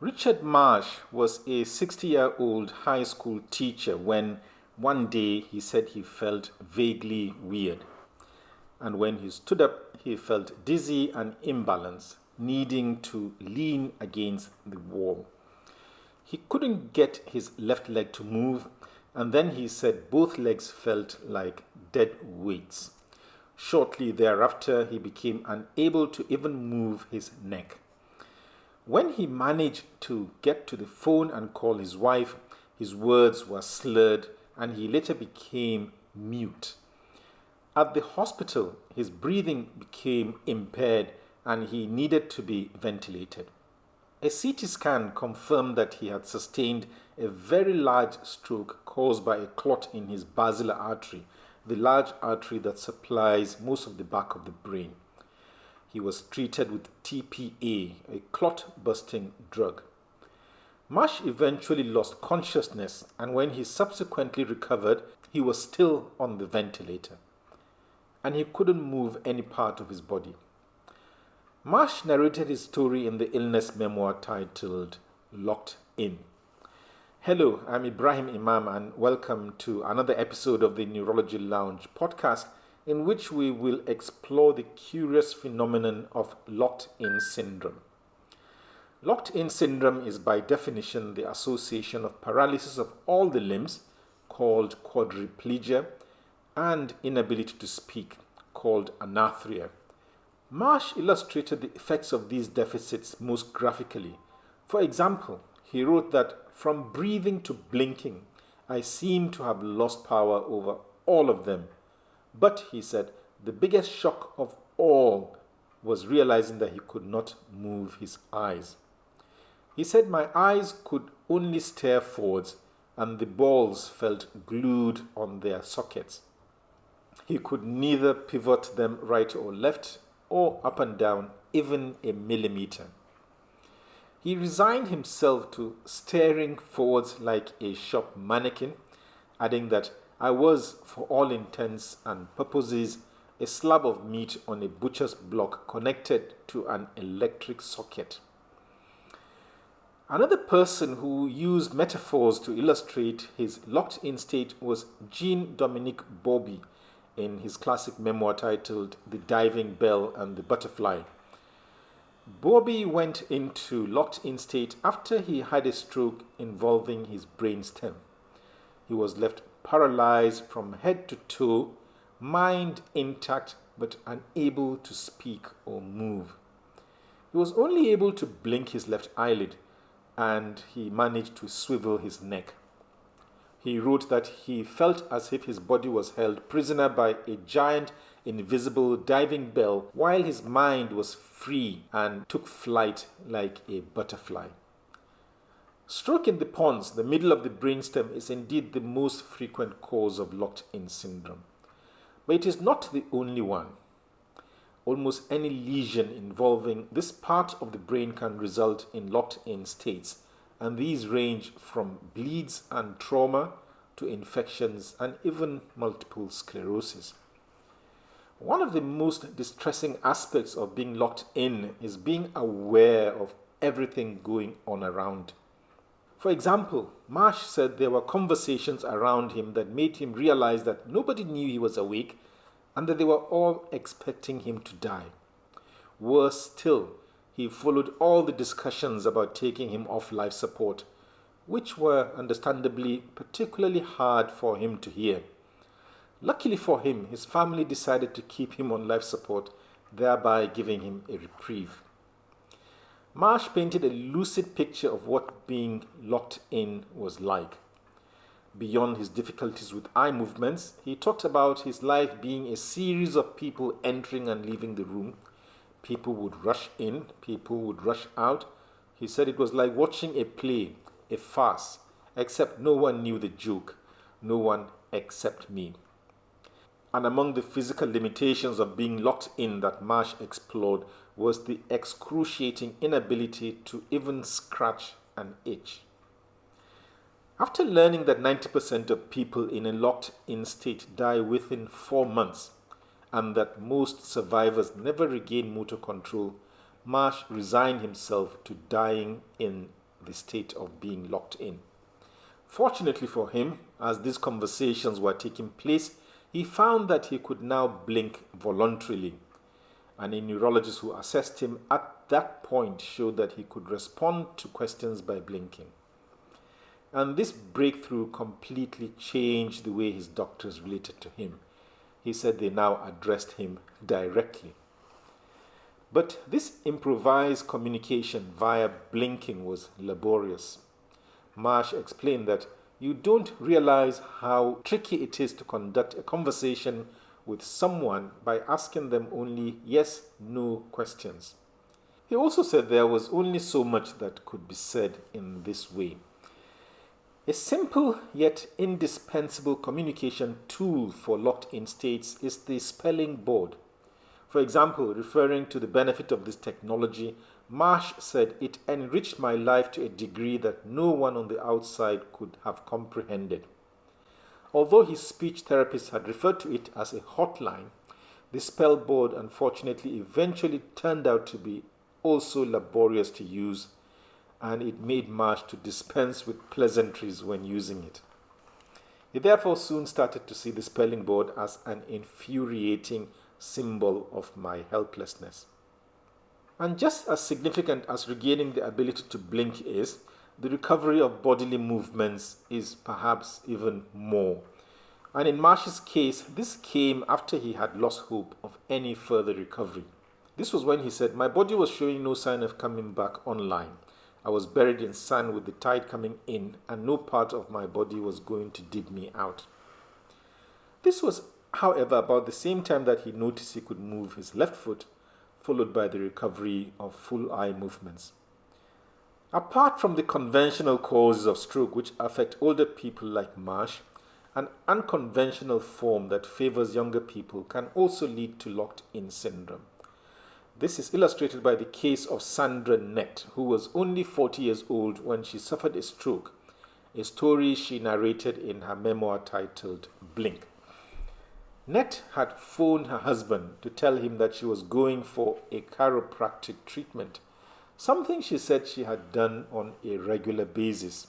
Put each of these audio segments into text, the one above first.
Richard Marsh was a 60-year-old high school teacher when one day he said he felt vaguely weird. And when he stood up, he felt dizzy and imbalanced, needing to lean against the wall. He couldn't get his left leg to move, and then he said both legs felt like dead weights. Shortly thereafter, he became unable to even move his neck. When he managed to get to the phone and call his wife, his words were slurred and he later became mute. At the hospital, his breathing became impaired and he needed to be ventilated. A CT scan confirmed that he had sustained a very large stroke caused by a clot in his basilar artery, the large artery that supplies most of the back of the brain. He was treated with TPA, a clot-busting drug. Marsh eventually lost consciousness, and when he subsequently recovered, he was still on the ventilator, and he couldn't move any part of his body. Marsh narrated his story in the illness memoir titled Locked In. Hello, I'm Ibrahim Imam, and welcome to another episode of the Neurology Lounge podcast, in which we will explore the curious phenomenon of locked-in syndrome. Locked-in syndrome is by definition the association of paralysis of all the limbs, called quadriplegia, and inability to speak, called anathria. Marsh illustrated the effects of these deficits most graphically. For example, he wrote that from breathing to blinking, I seem to have lost power over all of them. But, he said, the biggest shock of all was realizing that he could not move his eyes. He said, my eyes could only stare forwards and the balls felt glued on their sockets. He could neither pivot them right or left or up and down even a millimeter. He resigned himself to staring forwards like a shop mannequin, adding that I was, for all intents and purposes, a slab of meat on a butcher's block connected to an electric socket. Another person who used metaphors to illustrate his locked-in state was Jean-Dominique Bauby in his classic memoir titled The Diving Bell and the Butterfly. Bauby went into locked-in state after he had a stroke involving his brainstem. He was left paralyzed from head to toe, mind intact but unable to speak or move. He was only able to blink his left eyelid, and he managed to swivel his neck. He wrote that he felt as if his body was held prisoner by a giant invisible diving bell while his mind was free and took flight like a butterfly. Stroke in the pons, the middle of the brainstem, is indeed the most frequent cause of locked-in syndrome. But it is not the only one. Almost any lesion involving this part of the brain can result in locked-in states, and these range from bleeds and trauma to infections and even multiple sclerosis. One of the most distressing aspects of being locked in is being aware of everything going on around. For example, Marsh said there were conversations around him that made him realize that nobody knew he was awake and that they were all expecting him to die. Worse still, he followed all the discussions about taking him off life support, which were understandably particularly hard for him to hear. Luckily for him, his family decided to keep him on life support, thereby giving him a reprieve. Marsh painted a lucid picture of what being locked in was like. Beyond his difficulties with eye movements, he talked about his life being a series of people entering and leaving the room. People would rush in, people would rush out. He said it was like watching a play, a farce, except no one knew the joke, no one except me. And among the physical limitations of being locked in that Marsh explored was the excruciating inability to even scratch an itch. After learning that 90% of people in a locked-in state die within 4 months, and that most survivors never regain motor control, Marsh resigned himself to dying in the state of being locked in. Fortunately for him, as these conversations were taking place, he found that he could now blink voluntarily, and a neurologist who assessed him at that point showed that he could respond to questions by blinking. And this breakthrough completely changed the way his doctors related to him. He said they now addressed him directly. But this improvised communication via blinking was laborious. Marsh explained that you don't realize how tricky it is to conduct a conversation with someone by asking them only yes, no questions. He also said there was only so much that could be said in this way. A simple yet indispensable communication tool for locked-in states is the spelling board. For example, referring to the benefit of this technology, Marsh said it enriched my life to a degree that no one on the outside could have comprehended. Although his speech therapist had referred to it as a hotline, the spell board unfortunately eventually turned out to be also laborious to use, and it made Marsh to dispense with pleasantries when using it. He therefore soon started to see the spelling board as an infuriating symbol of my helplessness. And just as significant as regaining the ability to blink is, the recovery of bodily movements is perhaps even more. And in Marsh's case, this came after he had lost hope of any further recovery. This was when he said, "My body was showing no sign of coming back online. I was buried in sand with the tide coming in, and no part of my body was going to dig me out." This was, however, about the same time that he noticed he could move his left foot, followed by the recovery of full eye movements. Apart from the conventional causes of stroke which affect older people like Marsh, an unconventional form that favors younger people can also lead to locked-in syndrome. This is illustrated by the case of Sandra Nett, who was only 40 years old when she suffered a stroke, a story she narrated in her memoir titled Blink. Nett had phoned her husband to tell him that she was going for a chiropractic treatment, something she said she had done on a regular basis.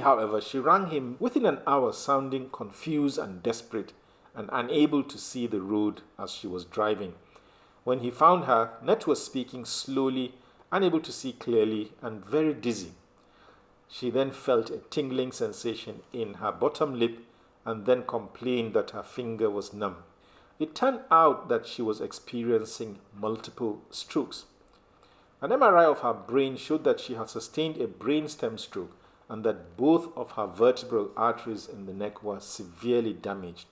However, she rang him within an hour sounding confused and desperate and unable to see the road as she was driving. When he found her, Nett was speaking slowly, unable to see clearly, and very dizzy. She then felt a tingling sensation in her bottom lip and then complained that her finger was numb. It turned out that she was experiencing multiple strokes. An MRI of her brain showed that she had sustained a brainstem stroke and that both of her vertebral arteries in the neck were severely damaged.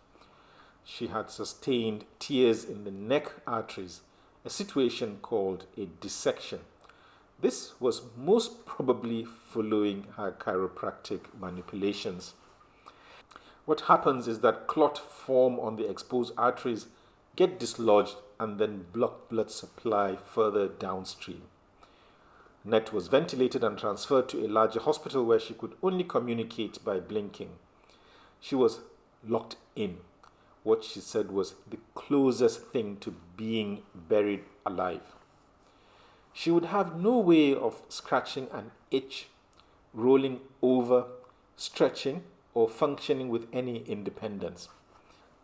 She had sustained tears in the neck arteries, a situation called a dissection. This was most probably following her chiropractic manipulations. What happens is that clot form on the exposed arteries, get dislodged, and then block blood supply further downstream. Nett was ventilated and transferred to a larger hospital where she could only communicate by blinking. She was locked in. What she said was the closest thing to being buried alive. She would have no way of scratching an itch, rolling over, stretching, or functioning with any independence.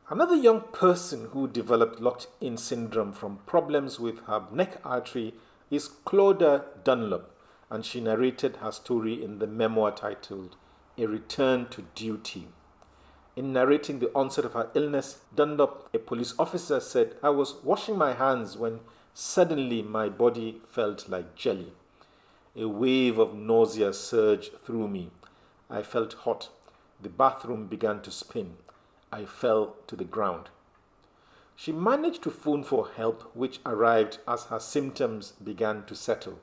Another young person who developed locked-in syndrome from problems with her neck artery is Claudia Dunlop, and she narrated her story in the memoir titled A Return to Duty. In narrating the onset of her illness, Dunlop, a police officer, said, "I was washing my hands when suddenly my body felt like jelly. A wave of nausea surged through me. I felt hot. The bathroom began to spin. I fell to the ground." She managed to phone for help, which arrived as her symptoms began to settle.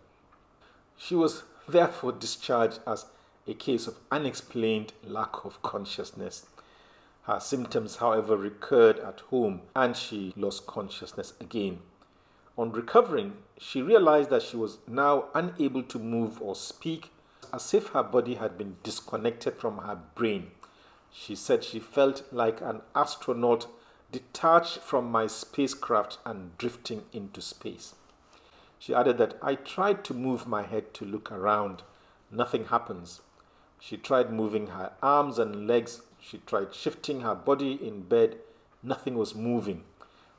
She was therefore discharged as a case of unexplained lack of consciousness. Her symptoms, however, recurred at home and she lost consciousness again. On recovering, she realized that she was now unable to move or speak, as if her body had been disconnected from her brain. She said she felt like an astronaut detached from my spacecraft and drifting into space. She added that I tried to move my head to look around. Nothing happens. She tried moving her arms and legs. She tried shifting her body in bed. Nothing was moving.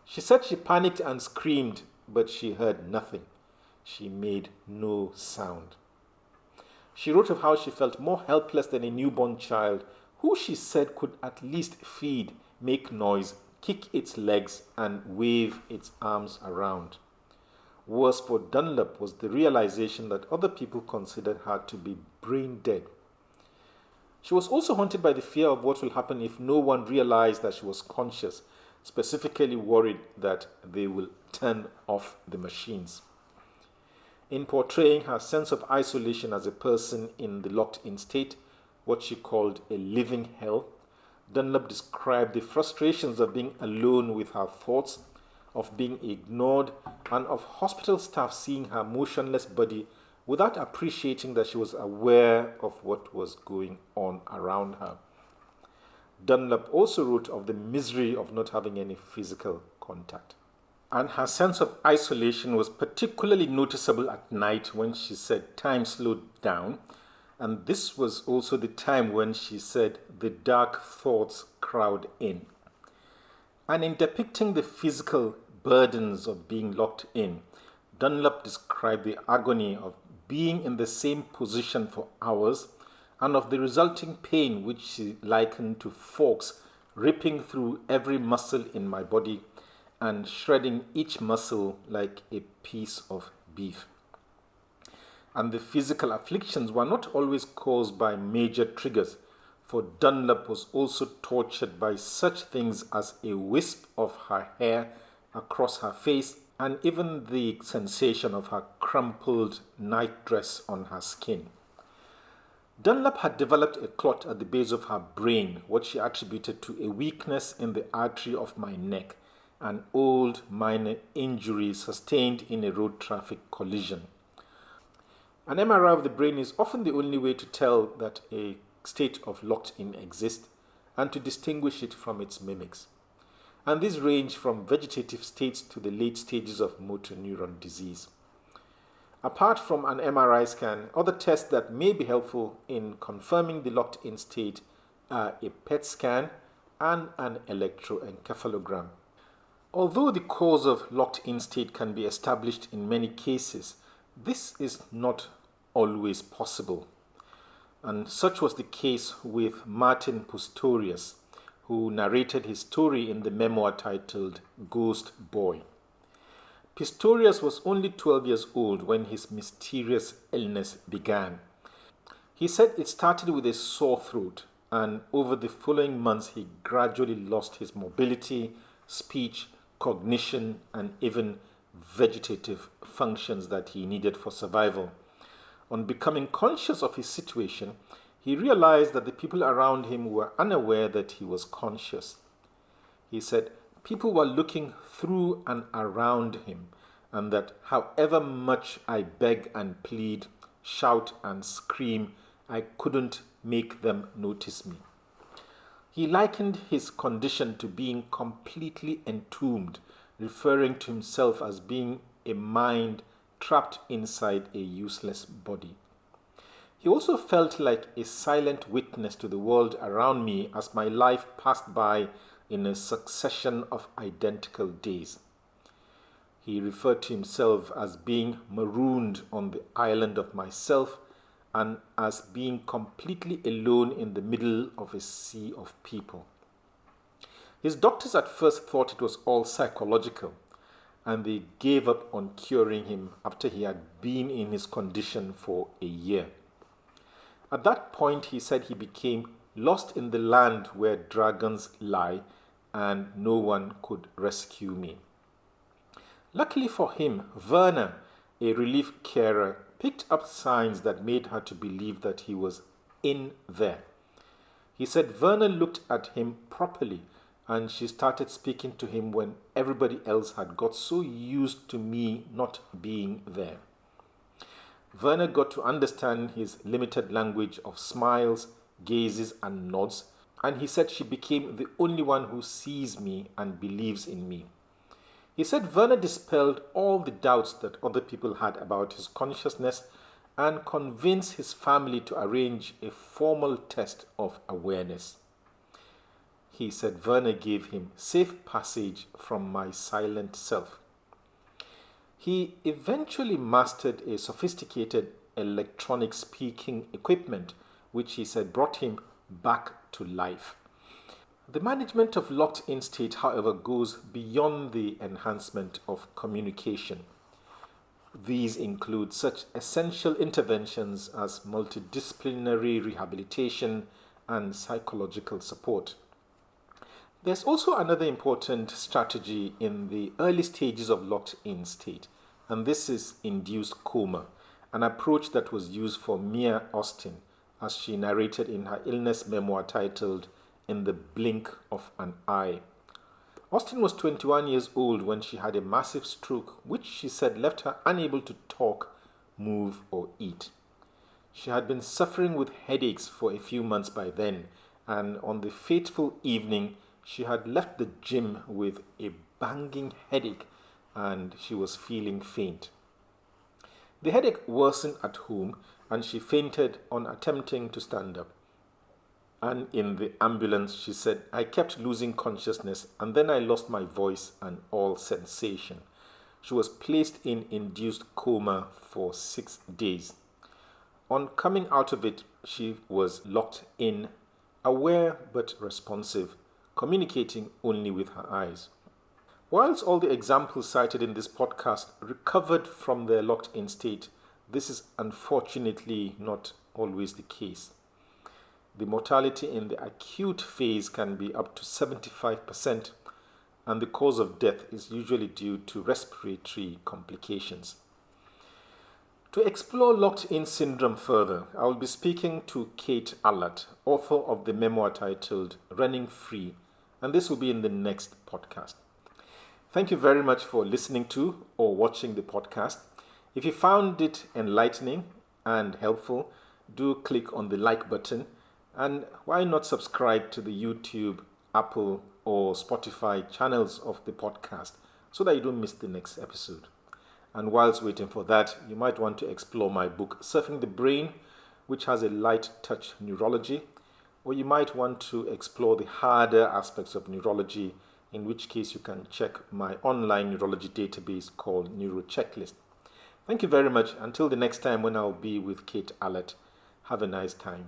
She said she panicked and screamed, but she heard nothing. She made no sound. She wrote of how she felt more helpless than a newborn child, who she said could at least feed, make noise, kick its legs, and wave its arms around. Worse for Dunlop was the realization that other people considered her to be brain dead. She was also haunted by the fear of what will happen if no one realized that she was conscious, specifically worried that they will turn off the machines. In portraying her sense of isolation as a person in the locked-in state, what she called a living hell, Dunlop described the frustrations of being alone with her thoughts, of being ignored, and of hospital staff seeing her motionless body without appreciating that she was aware of what was going on around her. Dunlop also wrote of the misery of not having any physical contact. And her sense of isolation was particularly noticeable at night when she said time slowed down. And this was also the time when she said the dark thoughts crowd in. And in depicting the physical burdens of being locked in, Dunlop described the agony of being in the same position for hours and of the resulting pain which she likened to forks ripping through every muscle in my body and shredding each muscle like a piece of beef. And the physical afflictions were not always caused by major triggers, for Dunlop was also tortured by such things as a wisp of her hair across her face and even the sensation of her crumpled nightdress on her skin. Dunlop had developed a clot at the base of her brain, what she attributed to a weakness in the artery of my neck, an old minor injury sustained in a road traffic collision. An MRI of the brain is often the only way to tell that a state of locked-in exists and to distinguish it from its mimics. And these range from vegetative states to the late stages of motor neuron disease. Apart from an MRI scan, other tests that may be helpful in confirming the locked-in state are a PET scan and an electroencephalogram. Although the cause of locked-in state can be established in many cases, this is not always possible. And such was the case with Martin Pistorius, who narrated his story in the memoir titled Ghost Boy. Pistorius was only 12 years old when his mysterious illness began. He said it started with a sore throat, and over the following months he gradually lost his mobility, speech, cognition, and even vegetative functions that he needed for survival. On becoming conscious of his situation, he realized that the people around him were unaware that he was conscious. He said people were looking through and around him, and that however much I beg and plead, shout and scream, I couldn't make them notice me. He likened his condition to being completely entombed, referring to himself as being a mind trapped inside a useless body. He also felt like a silent witness to the world around me as my life passed by in a succession of identical days. He referred to himself as being marooned on the island of myself and as being completely alone in the middle of a sea of people. His doctors at first thought it was all psychological, and they gave up on curing him after he had been in his condition for a year. At that point, he said he became lost in the land where dragons lie, and no one could rescue me. Luckily for him, Verna, a relief carer, picked up signs that made her to believe that he was in there. He said Verna looked at him properly, and she started speaking to him when everybody else had got so used to me not being there. Verna got to understand his limited language of smiles, gazes, and nods, and he said she became the only one who sees me and believes in me. He said Verna dispelled all the doubts that other people had about his consciousness and convince his family to arrange a formal test of awareness. He said Werner gave him safe passage from my silent self. He eventually mastered a sophisticated electronic speaking equipment, which he said brought him back to life. The management of locked-in state, however, goes beyond the enhancement of communication. These include such essential interventions as multidisciplinary rehabilitation and psychological support. There's also another important strategy in the early stages of locked-in state, and this is induced coma, an approach that was used for Mia Austin, as she narrated in her illness memoir titled In the Blink of an Eye. Austin was 21 years old when she had a massive stroke, which she said left her unable to talk, move, or eat. She had been suffering with headaches for a few months by then, and on the fateful evening, she had left the gym with a banging headache and she was feeling faint. The headache worsened at home and she fainted on attempting to stand up. And in the ambulance, she said, I kept losing consciousness and then I lost my voice and all sensation. She was placed in induced coma for 6 days. On coming out of it, she was locked in, aware but responsive, communicating only with her eyes. Whilst all the examples cited in this podcast recovered from their locked-in state, this is unfortunately not always the case. The mortality in the acute phase can be up to 75%, and the cause of death is usually due to respiratory complications. To explore locked-in syndrome further, I will be speaking to Kate Allert, author of the memoir titled Running Free, and this will be in the next podcast. Thank you very much for listening to or watching the podcast. If you found it enlightening and helpful, do click on the like button, and why not subscribe to the YouTube, Apple, or Spotify channels of the podcast so that you don't miss the next episode. And whilst waiting for that, you might want to explore my book, Surfing the Brain, which has a light touch neurology, or you might want to explore the harder aspects of neurology, in which case you can check my online neurology database called Neuro Checklist. Thank you very much. Until the next time when I'll be with Kate Allert, have a nice time.